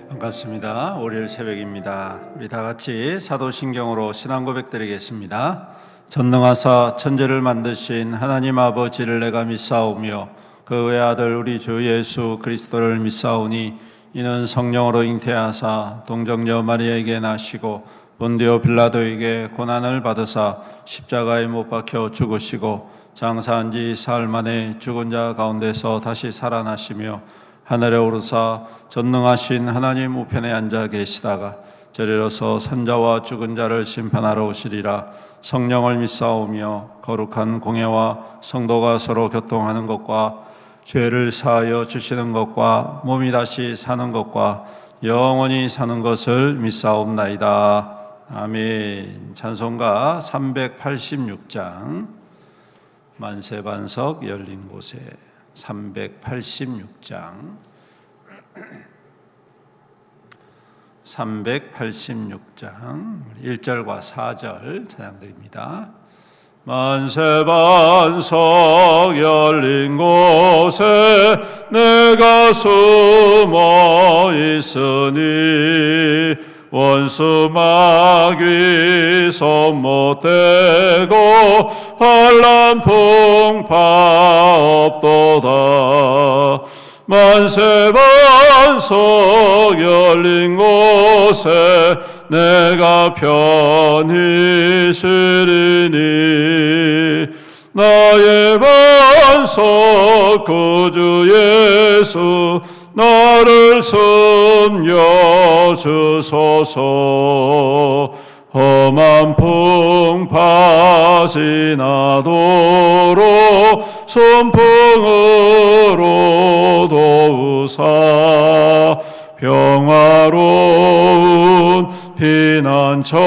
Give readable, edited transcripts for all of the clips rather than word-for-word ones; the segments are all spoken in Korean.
반갑습니다. 월요일 새벽입니다. 우리 다 같이 사도신경으로 신앙 고백드리겠습니다. 전능하사 천지를 만드신 하나님 아버지를 내가 믿사오며 그 외아들 우리 주 예수 그리스도를 믿사오니 이는 성령으로 잉태하사 동정녀 마리아에게 나시고 본디오 빌라도에게 고난을 받으사 십자가에 못 박혀 죽으시고 장사한 지 사흘 만에 죽은 자 가운데서 다시 살아나시며 하늘에 오르사 전능하신 하나님 우편에 앉아 계시다가 저리로서 산자와 죽은 자를 심판하러 오시리라. 성령을 믿사오며 거룩한 공예와 성도가 서로 교통하는 것과 죄를 사하여 주시는 것과 몸이 다시 사는 것과 영원히 사는 것을 믿사옵나이다. 아멘. 찬송가 386장 만세반석 열린 곳에 386장 1절과 4절 찬양드립니다. 만세반석 열린 곳에 내가 숨어 있으니 원수 마귀 손 못 대고 환난 풍파 없도다. 만세반석 열린 곳에 내가 편히 쉬리니 나의 반석 구주 예수 나를 숨겨주소서. 험한 풍파 지나도록 손풍으로 도우사 평화로운 피난처에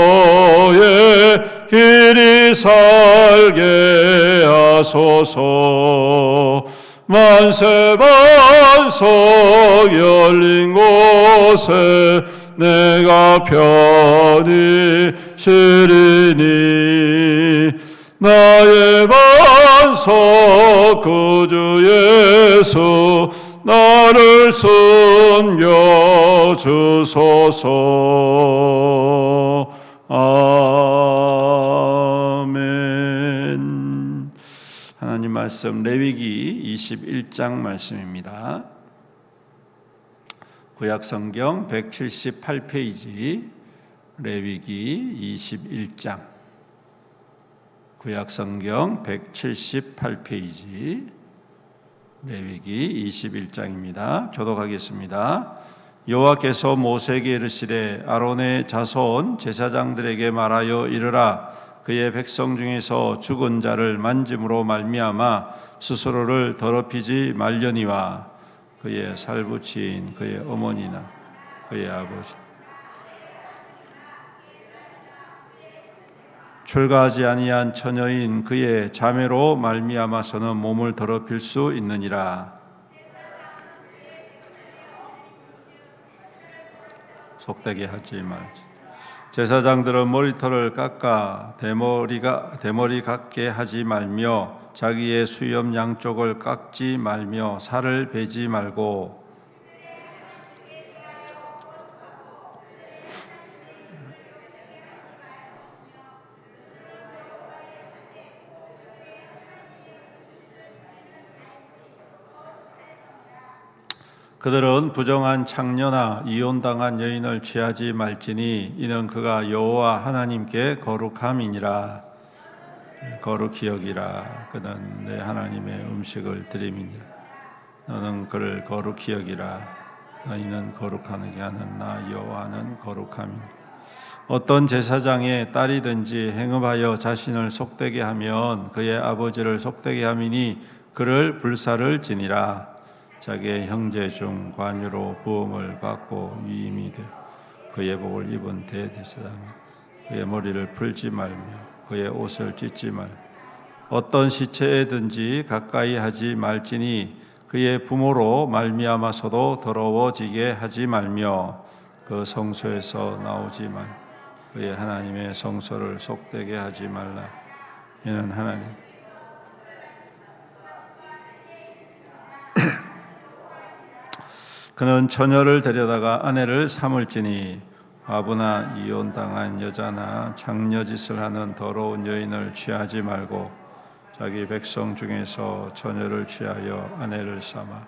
길이 살게 하소서. 만세반석 열린 곳에 내가 편히 쉬리니 나의 반석 구주 예수 나를 숨겨주소서. 아멘. 하나님 말씀 레위기 21장 말씀입니다. 구약성경 178페이지 레위기 21장 구약성경 178페이지 레위기 21장입니다. 교독하겠습니다. 여호와께서 모세에게 이르시되 아론의 자손 제사장들에게 말하여 이르라. 그의 백성 중에서 죽은 자를 만짐으로 말미암아 스스로를 더럽히지 말려니와 그의 살부치인 그의 어머니나 그의 아버지 출가하지 아니한 처녀인 그의 자매로 말미암아서는 몸을 더럽힐 수 있느니라. 속되게 하지 말지. 제사장들은 머리털을 깎아 대머리 같게 하지 말며 자기의 수염 양쪽을 깎지 말며 살을 베지 말고 그들은 부정한 창녀나 이혼당한 여인을 취하지 말지니 이는 그가 여호와 하나님께 거룩함이니라. 거룩히 여기라. 그는 내 하나님의 음식을 드림이니라. 너는 그를 거룩히 여기라. 너희는 거룩하게 하는 나 여호와는 거룩함이니라. 어떤 제사장의 딸이든지 행음하여 자신을 속되게 하면 그의 아버지를 속되게 함이니 그를 불사를 지니라. 자기의 형제 중 관유로 부음을 받고 위임이 되어 그의 복을 입은 대제사장이 그의 머리를 풀지 말며 그의 옷을 찢지 말며 어떤 시체에든지 가까이 하지 말지니 그의 부모로 말미암아서도 더러워지게 하지 말며 그 성소에서 나오지 말며 그의 하나님의 성소를 속되게 하지 말라. 이는 하나님 그는 처녀를 데려다가 아내를 삼을지니 과부나 이혼당한 여자나 장녀짓을 하는 더러운 여인을 취하지 말고 자기 백성 중에서 처녀를 취하여 아내를 삼아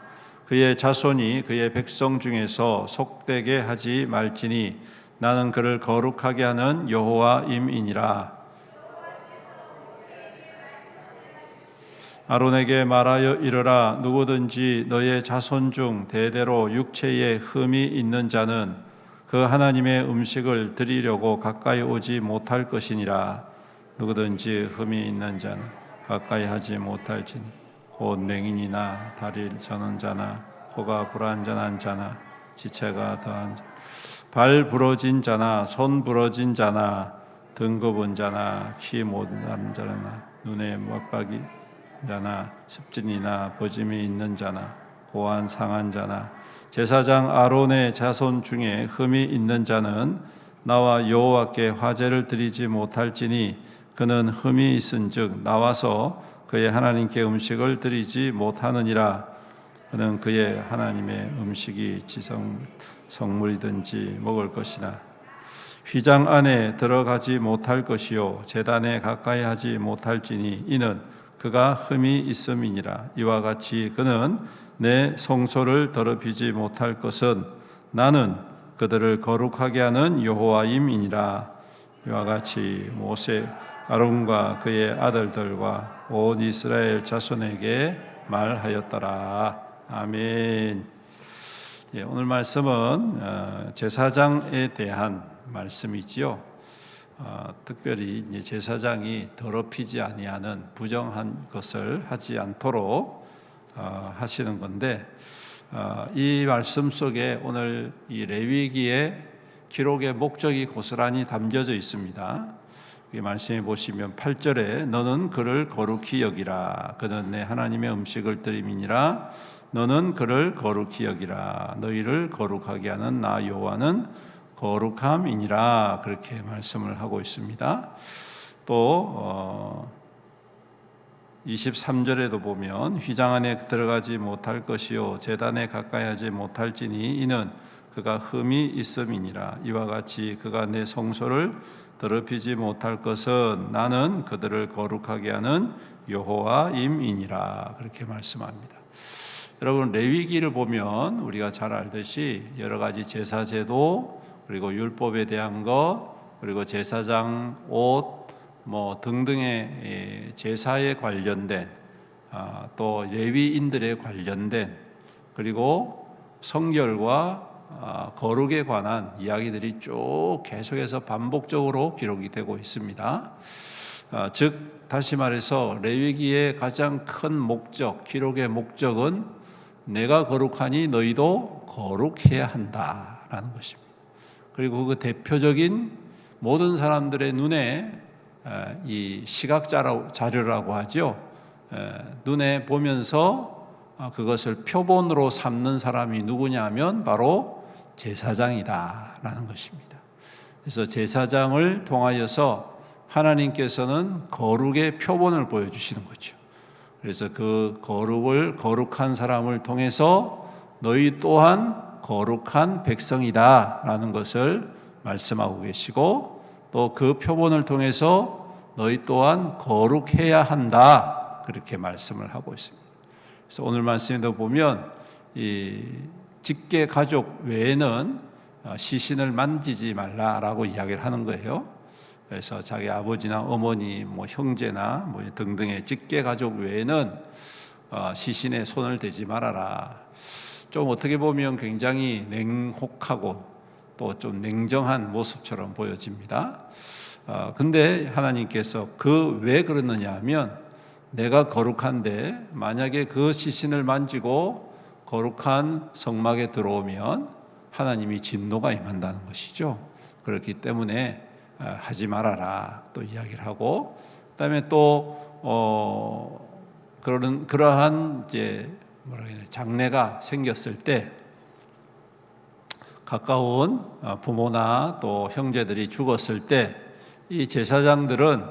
그의 자손이 그의 백성 중에서 속되게 하지 말지니 나는 그를 거룩하게 하는 여호와임이니라. 아론에게 말하여 이르라. 누구든지 너의 자손 중 대대로 육체에 흠이 있는 자는 그 하나님의 음식을 드리려고 가까이 오지 못할 것이니라. 누구든지 흠이 있는 자는 가까이 하지 못할지니 곧 맹인이나 다리를 저는 자나 코가 불완전한 자나 지체가 더한 자, 발 부러진 자나 손 부러진 자나 등 굽은 자나 키 못난 자나 눈에 못박이 자나 습진이나 버짐이 있는 자나 고안 상한 자나 제사장 아론의 자손 중에 흠이 있는 자는 나와 여호와께 화제를 드리지 못할지니 그는 흠이 있은즉 나와서 그의 하나님께 음식을 드리지 못하느니라. 그는 그의 하나님의 음식이 성물이든지 먹을 것이나 휘장 안에 들어가지 못할 것이요 제단에 가까이 하지 못할지니 이는 그가 흠이 있음이니라. 이와 같이 그는 내 성소를 더럽히지 못할 것은 나는 그들을 거룩하게 하는 여호와임이니라. 이와 같이 모세 아론과 그의 아들들과 온 이스라엘 자손에게 말하였더라. 아멘. 오늘 말씀은 제사장에 대한 말씀이지요. 특별히 제사장이 더럽히지 아니하는 부정한 것을 하지 않도록 하시는 건데 이 말씀 속에 오늘 이 레위기의 기록의 목적이 고스란히 담겨져 있습니다. 이 말씀해 보시면 8절에 너는 그를 거룩히 여기라. 그는 내 하나님의 음식을 드림이니라. 너는 그를 거룩히 여기라. 너희를 거룩하게 하는 나 여호와는 거룩함이니라. 그렇게 말씀을 하고 있습니다. 또 23절에도 보면 휘장 안에 들어가지 못할 것이요 제단에 가까이 하지 못할지니 이는 그가 흠이 있음이니라. 이와 같이 그가 내 성소를 더럽히지 못할 것은 나는 그들을 거룩하게 하는 여호와임이니라. 그렇게 말씀합니다. 여러분 레위기를 보면 우리가 잘 알듯이 여러 가지 제사 제도 그리고 율법에 대한 것 그리고 제사장 옷 등등의 제사에 관련된 또 레위인들에 관련된 그리고 성결과 거룩에 관한 이야기들이 쭉 계속해서 반복적으로 기록이 되고 있습니다. 즉 다시 말해서 레위기의 가장 큰 목적, 기록의 목적은 내가 거룩하니 너희도 거룩해야 한다라는 것입니다. 그리고 그 대표적인 모든 사람들의 눈에 이 시각 자료라고 하죠. 눈에 보면서 그것을 표본으로 삼는 사람이 누구냐 하면 바로 제사장이다라는 것입니다. 그래서 제사장을 통하여서 하나님께서는 거룩의 표본을 보여주시는 거죠. 그래서 그 거룩한 사람을 통해서 너희 또한 거룩한 백성이다라는 것을 말씀하고 계시고 또 그 표본을 통해서 너희 또한 거룩해야 한다 그렇게 말씀을 하고 있습니다. 그래서 오늘 말씀에도 보면 이 직계 가족 외에는 시신을 만지지 말라라고 이야기를 하는 거예요. 그래서 자기 아버지나 어머니, 형제나 등등의 직계 가족 외에는 시신에 손을 대지 말아라. 좀 어떻게 보면 굉장히 냉혹하고 또 좀 냉정한 모습처럼 보여집니다. 근데 하나님께서 왜 그러느냐 하면 내가 거룩한데 만약에 그 시신을 만지고 거룩한 성막에 들어오면 하나님이 진노가 임한다는 것이죠. 그렇기 때문에 하지 말아라 또 이야기를 하고 그다음에 또 그러한 이제 장례가 생겼을 때 가까운 부모나 또 형제들이 죽었을 때 이 제사장들은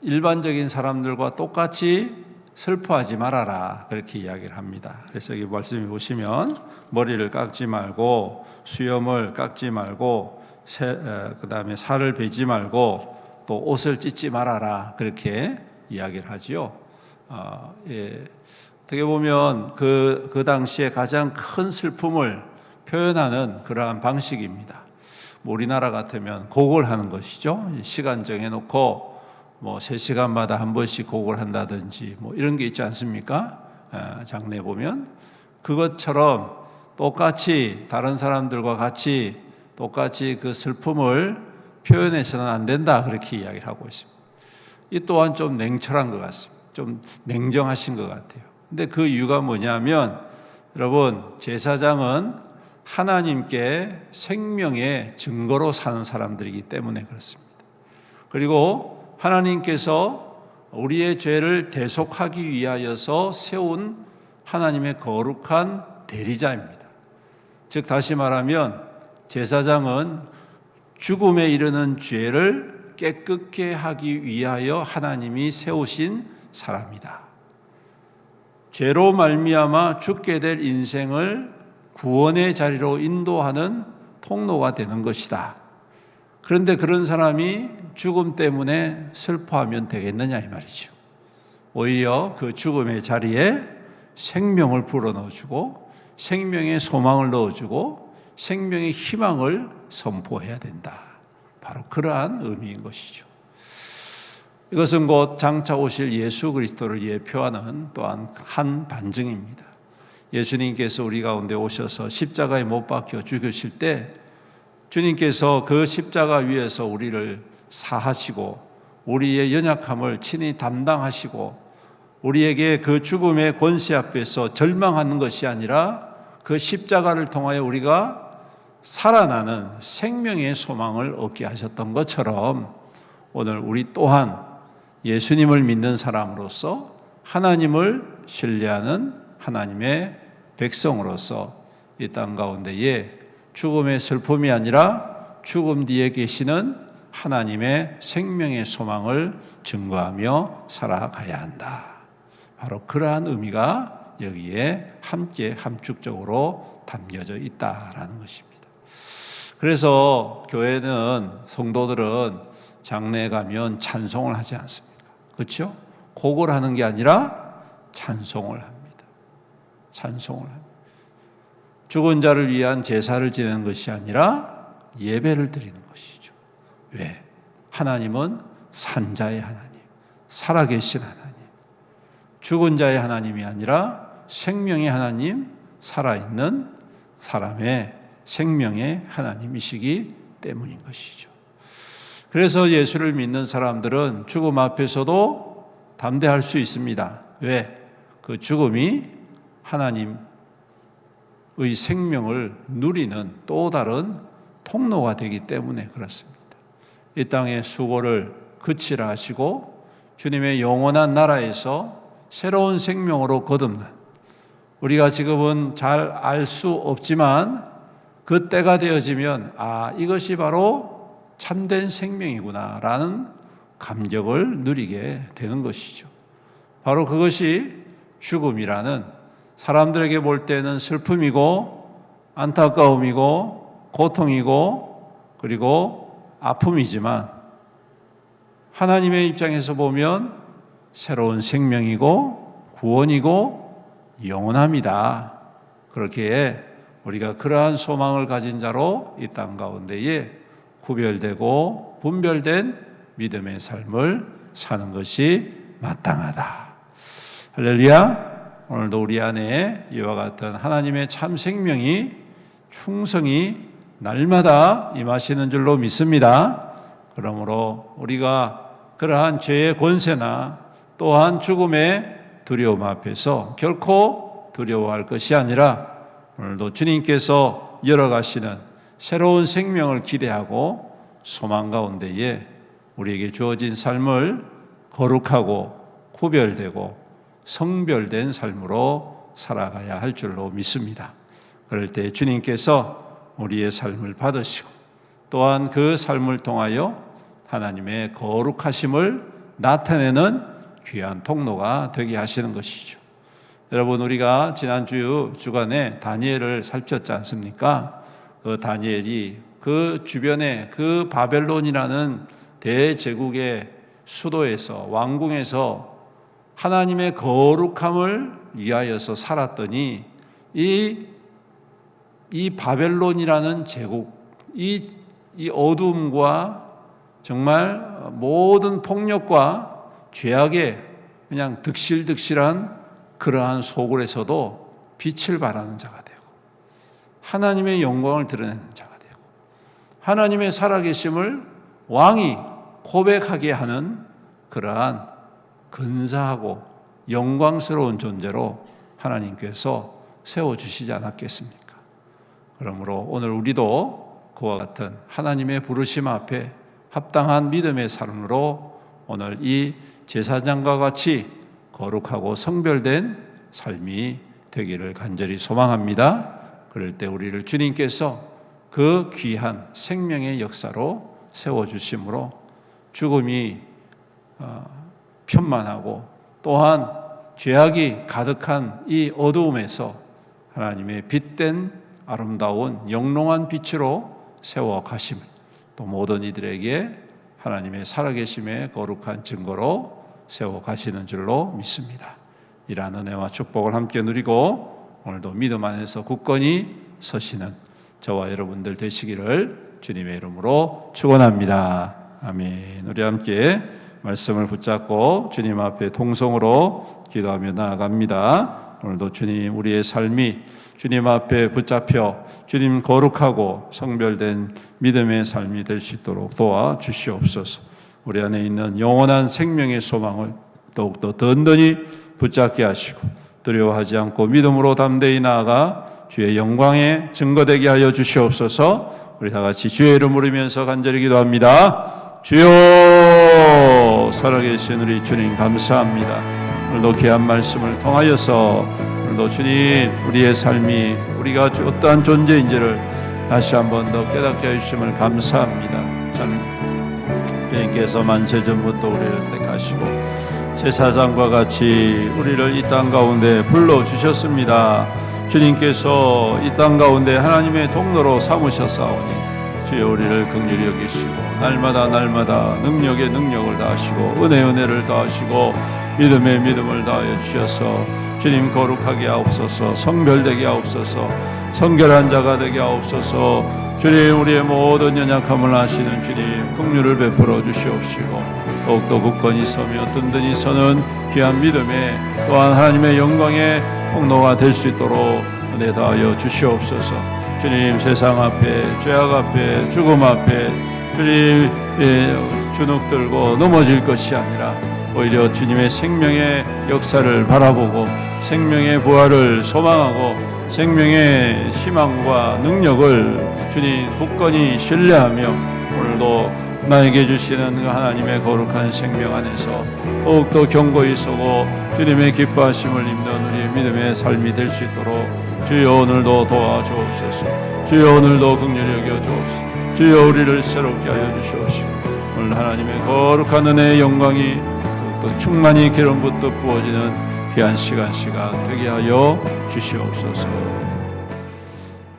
일반적인 사람들과 똑같이 슬퍼하지 말아라 그렇게 이야기를 합니다. 그래서 여기 말씀해 보시면 머리를 깎지 말고 수염을 깎지 말고 그다음에 살을 베지 말고 또 옷을 찢지 말아라 그렇게 이야기를 하지요. 예. 어떻게 보면 그 당시에 가장 큰 슬픔을 표현하는 그러한 방식입니다. 우리나라 같으면 곡을 하는 것이죠. 시간 정해놓고 뭐 3시간마다 한 번씩 곡을 한다든지 뭐 이런 게 있지 않습니까? 장례 보면 그것처럼 똑같이 다른 사람들과 같이 똑같이 그 슬픔을 표현해서는 안 된다 그렇게 이야기를 하고 있습니다. 이 또한 좀 냉철한 것 같습니다. 좀 냉정하신 것 같아요. 근데 그 이유가 뭐냐면 여러분 제사장은 하나님께 생명의 증거로 사는 사람들이기 때문에 그렇습니다. 그리고 하나님께서 우리의 죄를 대속하기 위하여서 세운 하나님의 거룩한 대리자입니다. 즉 다시 말하면 제사장은 죽음에 이르는 죄를 깨끗게 하기 위하여 하나님이 세우신 사람이다. 죄로 말미암아 죽게 될 인생을 구원의 자리로 인도하는 통로가 되는 것이다. 그런데 그런 사람이 죽음 때문에 슬퍼하면 되겠느냐 이 말이죠. 오히려 그 죽음의 자리에 생명을 불어넣어주고 생명의 소망을 넣어주고 생명의 희망을 선포해야 된다. 바로 그러한 의미인 것이죠. 이것은 곧 장차 오실 예수 그리스도를 예표하는 또한 한 반증입니다. 예수님께서 우리 가운데 오셔서 십자가에 못 박혀 죽으실 때 주님께서 그 십자가 위에서 우리를 사하시고 우리의 연약함을 친히 담당하시고 우리에게 그 죽음의 권세 앞에서 절망하는 것이 아니라 그 십자가를 통하여 우리가 살아나는 생명의 소망을 얻게 하셨던 것처럼 오늘 우리 또한 예수님을 믿는 사람으로서 하나님을 신뢰하는 하나님의 백성으로서 이 땅 가운데에 죽음의 슬픔이 아니라 죽음 뒤에 계시는 하나님의 생명의 소망을 증거하며 살아가야 한다. 바로 그러한 의미가 여기에 함께 함축적으로 담겨져 있다라는 것입니다. 그래서 교회는 성도들은 장례에 가면 찬송을 하지 않습니까? 그렇죠? 곡을 하는 게 아니라 찬송을 합니다. 찬송을 합니다. 죽은 자를 위한 제사를 지내는 것이 아니라 예배를 드리는 것이죠. 왜? 하나님은 산자의 하나님, 살아계신 하나님, 죽은 자의 하나님이 아니라 생명의 하나님, 살아있는 사람의 생명의 하나님이시기 때문인 것이죠. 그래서 예수를 믿는 사람들은 죽음 앞에서도 담대할 수 있습니다. 왜? 그 죽음이 하나님의 생명을 누리는 또 다른 통로가 되기 때문에 그렇습니다. 이 땅의 수고를 그치라 하시고 주님의 영원한 나라에서 새로운 생명으로 거듭난 우리가 지금은 잘 알 수 없지만 그 때가 되어지면 이것이 바로 참된 생명이구나 라는 감격을 누리게 되는 것이죠. 바로 그것이 죽음이라는 사람들에게 볼 때는 슬픔이고 안타까움이고 고통이고 그리고 아픔이지만 하나님의 입장에서 보면 새로운 생명이고 구원이고 영원합니다. 그렇기에 우리가 그러한 소망을 가진 자로 이 땅 가운데에 구별되고 분별된 믿음의 삶을 사는 것이 마땅하다. 할렐루야. 오늘도 우리 안에 이와 같은 하나님의 참 생명이 충성이 날마다 임하시는 줄로 믿습니다. 그러므로 우리가 그러한 죄의 권세나 또한 죽음의 두려움 앞에서 결코 두려워할 것이 아니라 오늘도 주님께서 열어가시는 새로운 생명을 기대하고 소망 가운데에 우리에게 주어진 삶을 거룩하고 구별되고 성별된 삶으로 살아가야 할 줄로 믿습니다. 그럴 때 주님께서 우리의 삶을 받으시고 또한 그 삶을 통하여 하나님의 거룩하심을 나타내는 귀한 통로가 되게 하시는 것이죠. 여러분, 우리가 지난주 주간에 다니엘을 살폈지 않습니까? 그 다니엘이 그 주변에 그 바벨론이라는 대제국의 수도에서, 왕궁에서 하나님의 거룩함을 위하여서 살았더니 이 바벨론이라는 제국, 이 어두움과 정말 모든 폭력과 죄악에 그냥 득실득실한 그러한 소굴에서도 빛을 발하는 자가 되고, 하나님의 영광을 드러내는 자가 되고, 하나님의 살아계심을 왕이 고백하게 하는 그러한 근사하고 영광스러운 존재로 하나님께서 세워주시지 않았겠습니까? 그러므로 오늘 우리도 그와 같은 하나님의 부르심 앞에 합당한 믿음의 삶으로 오늘 이 제사장과 같이 거룩하고 성별된 삶이 되기를 간절히 소망합니다. 그럴 때 우리를 주님께서 그 귀한 생명의 역사로 세워주심으로 죽음이 편만하고 또한 죄악이 가득한 이 어두움에서 하나님의 빛된 아름다운 영롱한 빛으로 세워 가심을, 또 모든 이들에게 하나님의 살아계심의 거룩한 증거로 세워 가시는 줄로 믿습니다. 이러한 은혜와 축복을 함께 누리고 오늘도 믿음 안에서 굳건히 서시는 저와 여러분들 되시기를 주님의 이름으로 축원합니다. 아멘. 우리 함께 말씀을 붙잡고 주님 앞에 통성으로 기도하며 나아갑니다. 오늘도 주님, 우리의 삶이 주님 앞에 붙잡혀 주님 거룩하고 성별된 믿음의 삶이 될 수 있도록 도와주시옵소서. 우리 안에 있는 영원한 생명의 소망을 더욱더 든든히 붙잡게 하시고 두려워하지 않고 믿음으로 담대히 나아가 주의 영광에 증거되게 하여 주시옵소서. 우리 다 같이 주의 이름 부르면서 간절히 기도합니다. 주여, 살아계신 우리 주님 감사합니다. 오늘도 귀한 말씀을 통하여서 오늘도 주님, 우리의 삶이 우리가 어떠한 존재인지를 다시 한 번 더 깨닫게 해주심을 감사합니다. 주님께서 만세전부터 우리를 택하시고 제사장과 같이 우리를 이 땅 가운데 불러주셨습니다. 주님께서 이 땅 가운데 하나님의 통로로 삼으셨사오니 주여, 우리를 긍휼히 여기시고 날마다 능력에 능력을 다하시고 은혜를 다하시고 믿음에 믿음을 다하여 주셔서 주님 거룩하게 하옵소서. 성별되게 하옵소서. 성결한 자가 되게 하옵소서. 주님, 우리의 모든 연약함을 아시는 주님, 긍휼을 베풀어 주시옵시고 더욱더 굳건히 서며 든든히 서는 귀한 믿음에 또한 하나님의 영광의 통로가 될 수 있도록 은혜 다하여 주시옵소서. 주님, 세상 앞에, 죄악 앞에, 죽음 앞에 주님 주눅 들고 넘어질 것이 아니라 오히려 주님의 생명의 역사를 바라보고 생명의 부활을 소망하고 생명의 희망과 능력을 주님 굳건히 신뢰하며 오늘도 나에게 주시는 그 하나님의 거룩한 생명 안에서 더욱더 견고히 서고 주님의 기뻐하심을 입는 우리의 믿음의 삶이 될 수 있도록 주여 오늘도 도와주옵소서. 주여 오늘도 긍휼히 여겨 주옵소서. 주여 우리를 새롭게 하여 주시옵시고 오늘 하나님의 거룩한 은혜의 영광이 또 충만히 기름 붓듯 부어지는 귀한 시간 되게 하여 주시옵소서.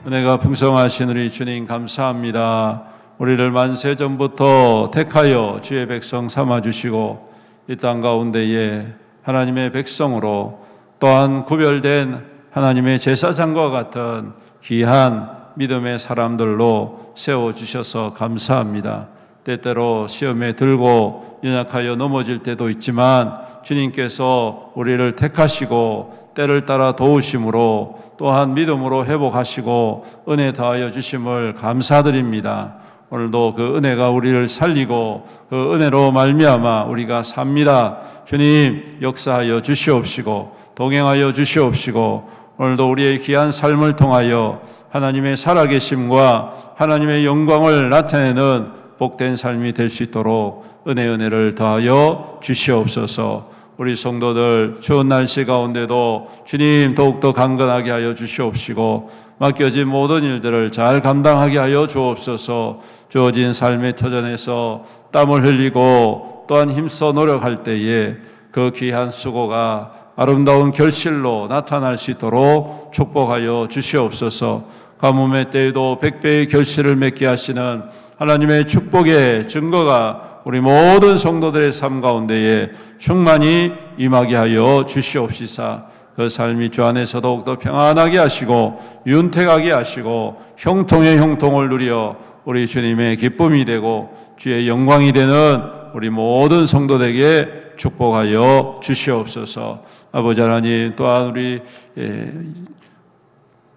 은혜가 풍성하신 우리 주님 감사합니다. 우리를 만세전부터 택하여 주의 백성 삼아주시고 이 땅 가운데에 하나님의 백성으로 또한 구별된 하나님의 제사장과 같은 귀한 믿음의 사람들로 세워주셔서 감사합니다. 때때로 시험에 들고 연약하여 넘어질 때도 있지만 주님께서 우리를 택하시고 때를 따라 도우심으로 또한 믿음으로 회복하시고 은혜 다하여 주심을 감사드립니다. 오늘도 그 은혜가 우리를 살리고 그 은혜로 말미암아 우리가 삽니다. 주님 역사하여 주시옵시고 동행하여 주시옵시고 오늘도 우리의 귀한 삶을 통하여 하나님의 살아계심과 하나님의 영광을 나타내는 복된 삶이 될 수 있도록 은혜를 더하여 주시옵소서. 우리 성도들 추운 날씨 가운데도 주님 더욱더 강건하게 하여 주시옵시고 맡겨진 모든 일들을 잘 감당하게 하여 주옵소서. 주어진 삶의 터전에서 땀을 흘리고 또한 힘써 노력할 때에 그 귀한 수고가 아름다운 결실로 나타날 수 있도록 축복하여 주시옵소서. 가뭄의 때에도 백배의 결실을 맺게 하시는 하나님의 축복의 증거가 우리 모든 성도들의 삶 가운데에 충만히 임하게 하여 주시옵시사. 그 삶이 주 안에서 더욱더 평안하게 하시고 윤택하게 하시고 형통의 형통을 누려 우리 주님의 기쁨이 되고 주의 영광이 되는 우리 모든 성도들에게 축복하여 주시옵소서. 아버지 하나님, 또한 우리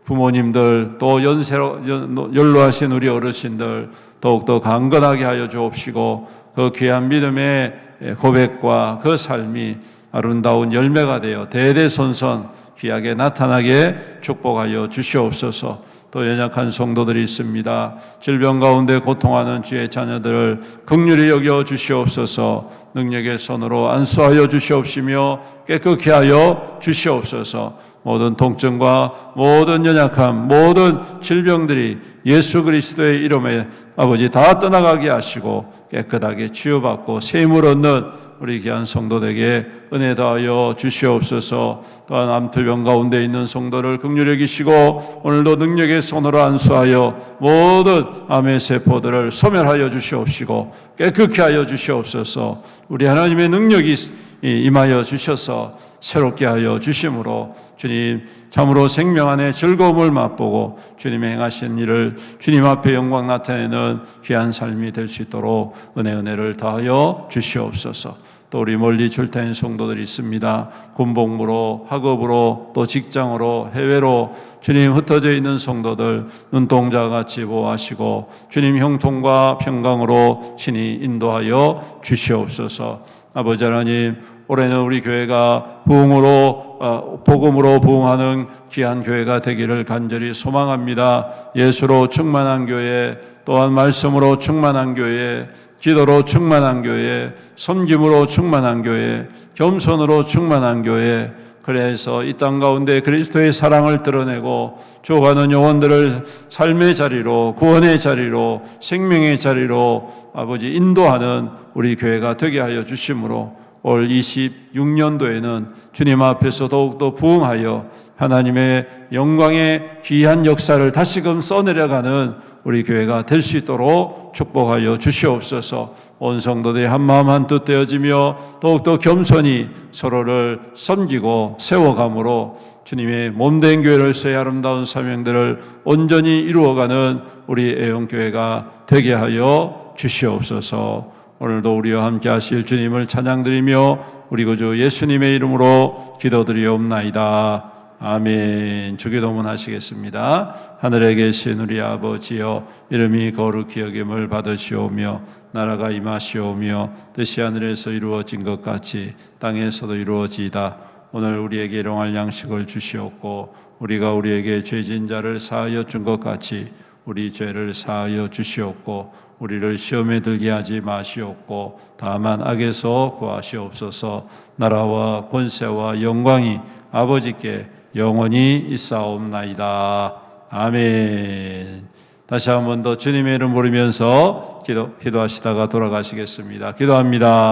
부모님들, 또 연로하신 우리 어르신들 더욱더 강건하게 하여 주옵시고 그 귀한 믿음의 고백과 그 삶이 아름다운 열매가 되어 대대손손 귀하게 나타나게 축복하여 주시옵소서. 또 연약한 성도들이 있습니다. 질병 가운데 고통하는 주의 자녀들을 긍휼히 여겨 주시옵소서. 능력의 손으로 안수하여 주시옵시며 깨끗게 하여 주시옵소서. 모든 통증과 모든 연약함, 모든 질병들이 예수 그리스도의 이름에 아버지 다 떠나가게 하시고 깨끗하게 치유받고 샘을 얻는 우리 귀한 성도들에게 은혜 다하여 주시옵소서. 또한 암투병 가운데 있는 성도를 긍휼히 여기시고 오늘도 능력의 손으로 안수하여 모든 암의 세포들을 소멸하여 주시옵시고 깨끗게 하여 주시옵소서. 우리 하나님의 능력이 임하여 주셔서 새롭게 하여 주심으로 주님 참으로 생명 안에 즐거움을 맛보고 주님의 행하신 일을 주님 앞에 영광 나타내는 귀한 삶이 될 수 있도록 은혜를 다하여 주시옵소서. 또 우리 멀리 출타인 성도들이 있습니다. 군복무로, 학업으로, 또 직장으로, 해외로 주님 흩어져 있는 성도들 눈동자같이 보호하시고 주님 형통과 평강으로 친히 인도하여 주시옵소서. 아버지 하나님, 올해는 우리 교회가 복음으로 부흥하는 귀한 교회가 되기를 간절히 소망합니다. 예수로 충만한 교회, 또한 말씀으로 충만한 교회, 기도로 충만한 교회, 섬김으로 충만한 교회, 겸손으로 충만한 교회, 그래서 이 땅 가운데 그리스도의 사랑을 드러내고 죽어가는 영혼들을 삶의 자리로, 구원의 자리로, 생명의 자리로 아버지 인도하는 우리 교회가 되게 하여 주심으로 올 26년도에는 주님 앞에서 더욱더 부흥하여 하나님의 영광의 귀한 역사를 다시금 써내려가는 우리 교회가 될 수 있도록 축복하여 주시옵소서. 온 성도들이 한마음 한뜻 되어지며 더욱더 겸손히 서로를 섬기고 세워감으로 주님의 몸된 교회로서의 아름다운 사명들을 온전히 이루어가는 우리 애영교회가 되게 하여 주시옵소서. 오늘도 우리와 함께 하실 주님을 찬양드리며 우리 구주 예수님의 이름으로 기도드리옵나이다. 아멘. 주기도문 하시겠습니다. 하늘에 계신 우리 아버지여, 이름이 거룩히 여김을 받으시오며 나라가 임하시오며 뜻이 하늘에서 이루어진 것 같이 땅에서도 이루어지이다. 오늘 우리에게 일용할 양식을 주시옵고 우리가 우리에게 죄진 자를 사하여 준 것 같이 우리 죄를 사하여 주시옵고 우리를 시험에 들게 하지 마시옵고 다만 악에서 구하시옵소서. 나라와 권세와 영광이 아버지께 영원히 있사옵나이다. 아멘. 다시 한 번 더 주님의 이름 부르면서 기도하시다가 돌아가시겠습니다. 기도합니다.